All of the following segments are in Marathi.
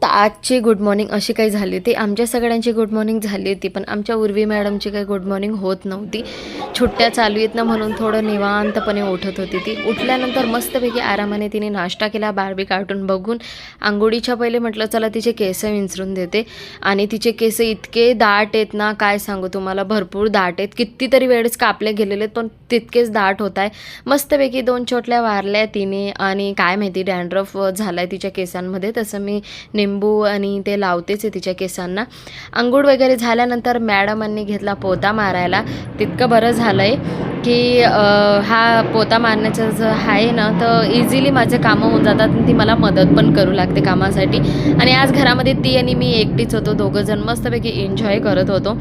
तर आजची गुड मॉर्निंग अशी काही झाली होती, आमच्या सगळ्यांची गुड मॉर्निंग झाली होती, पण आमच्या उर्वी मॅडमची काही गुड मॉर्निंग होत नव्हती. छुट्ट्या चालू आहेत ना, म्हणून थोडं निवांतपणे उठत होती ती. उठल्यानंतर मस्तपैकी आरामाने तिने नाश्ता केला, बार्बी कार्टून बघून. अंघोळीच्या पहिले म्हटलं चला तिचे केस विंचरून देते, आणि तिचे केस इतके दाट आहेत ना, काय सांगू तुम्हाला, भरपूर दाट आहेत. कितीतरी वेळेस कापले गेलेले आहेत, पण तितकेच दाट होत आहे. मस्तपैकी 2 चोटल्या वारल्या तिने, आणि काय माहिती डॅन्ड्रफ झाला आहे तिच्या केसांमध्ये. तसं मी निंबू आणि ते लावतेच आहे तिच्या केसांना. अंघोळ वगैरे झाल्यानंतर मॅडमांनी घेतला पोता मारायला. तितकं बरं झालं आहे की हा पोता मारण्याचं जर आहे ना, तर इझिली माझे कामं होऊन जातात आणि ती मला मदत पण करू लागते कामासाठी. आणि आज घरामध्ये ती आणि मी एकटीच होतो, दोघंजण मस्तपैकी एन्जॉय करत होतो.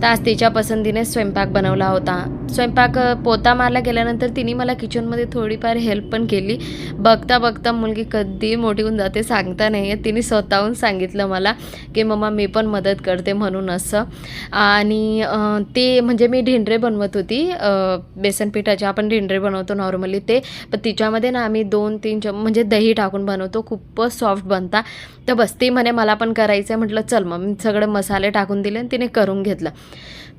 तर आज तिच्या पसंतीने स्वयंपाक बनवला होता. स्वयंपाक पोता मारला गेल्यानंतर तिने मला किचनमध्ये थोडीफार हेल्प पण केली. बघता बघता मुलगी कधी मोठी होऊन जाते सांगता नाही येत. तिने स्वतःहून सांगितलं मला की मम्मा मी पण मदत करते म्हणून असं. आणि ते म्हणजे मी ढेंडरे बनवत होती, बेसन पिठाचे आपण ढेंडरे बनवतो नॉर्मली ते, पण तिच्यामध्ये ना आम्ही 2-3 म्हणजे दही टाकून बनवतो, खूपच सॉफ्ट बनता. तर बस ती म्हणे मला पण करायचं आहे. म्हटलं चल मग, मी सगळे मसाले टाकून दिले आणि तिने करून घेतलं.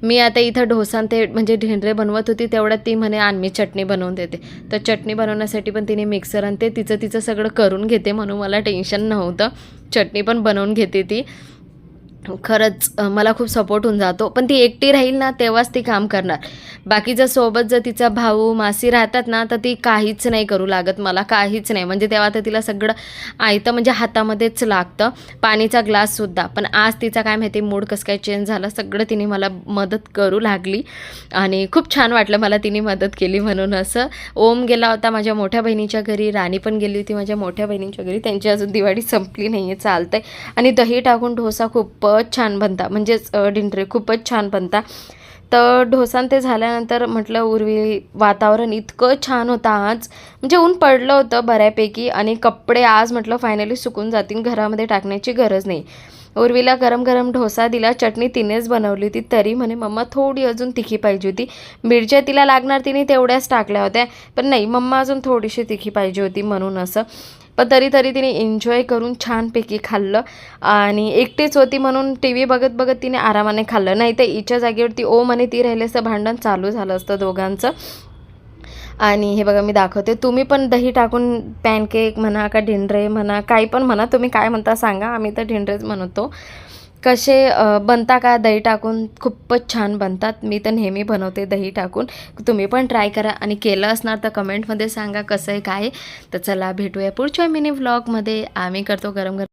मी आता इथं डोसा ते म्हणजे ढेंडरे बनवत होती, तेवढ्यात ती म्हणे आण मी चटणी बनवून देते. तर चटणी बनवण्यासाठी पण तिने मिक्सर आणि ते तिचं सगळं करून घेते, म्हणून मला टेन्शन नव्हतं. चटणी पण बनवून घेते ती. खरंच मला खूप सपोर्ट होऊन जातो. पण ती एकटी राहील ना तेव्हाच ती काम करणार. बाकीच्या सोबत जर तिचा भाऊ मासी राहतात ना, तर ती काहीच नाही करू लागत मला, काहीच नाही. म्हणजे तेव्हा तर तिला सगळं आयतं म्हणजे हातामध्येच लागतं, पाणीचा ग्लाससुद्धा. पण आज तिचा काय माहिती मूड कसं काय चेंज झाला, सगळं तिने मला मदत करू लागली आणि खूप छान वाटलं मला तिने मदत केली म्हणून. असं ओम गेला होता माझ्या मोठ्या बहिणीच्या घरी, राणी पण गेली होती माझ्या मोठ्या बहिणीच्या घरी. त्यांची अजून दिवाळी संपली नाही आहे, चालतं आहे. आणि दही टाकून डोसा खूपच छान बनता, म्हणजेच ढेंडरे खूपच छान बनता. तर डोसा ते झाल्यानंतर म्हटलं उर्वी वातावरण इतकं छान होतं आज, म्हणजे ऊन पडलं होतं बऱ्यापैकी, आणि कपडे आज म्हटलं फायनली सुकून जातील, घरामध्ये टाकण्याची गरज नाही. उर्वीला गरम गरम डोसा दिला, चटणी तिनेच बनवली होती. तरी म्हणे मम्मा थोडी अजून तिखी पाहिजे होती. मिरच्या तिला लागणार तिने तेवढ्याच टाकल्या होत्या, पण नाही मम्मा अजून थोडीशी तिखी पाहिजे होती म्हणून असं. पण तरी तिने एन्जॉय करून छानपैकी खाल्लं. आणि एकटीच होती म्हणून टी व्ही बघत बघत तिने आरामाने खाल्लं, नाही तर हिच्या जागेवरती ओम आणि ती राहिले असतं भांडण चालू झालं असतं दोघांचं. आणि हे बघा मी दाखवते, तुम्ही पण दही टाकून पॅनकेक म्हणा का ढेंडरे म्हणा, काही पण म्हणा, तुम्ही काय म्हणता सांगा. आम्ही तर ढेंडरेच म्हणतो. कसे बनता का दही टाकून? खूपच छान बनतात. मी तर नेहमी बनवते दही टाकून. तुम्ही पण ट्राय करा, आणि केलं असणार तर कमेंटमध्ये सांगा कसं आहे काय. तर चला भेटूया पुढच्या मिनी व्लॉगमध्ये. आम्ही करतो गरम गरम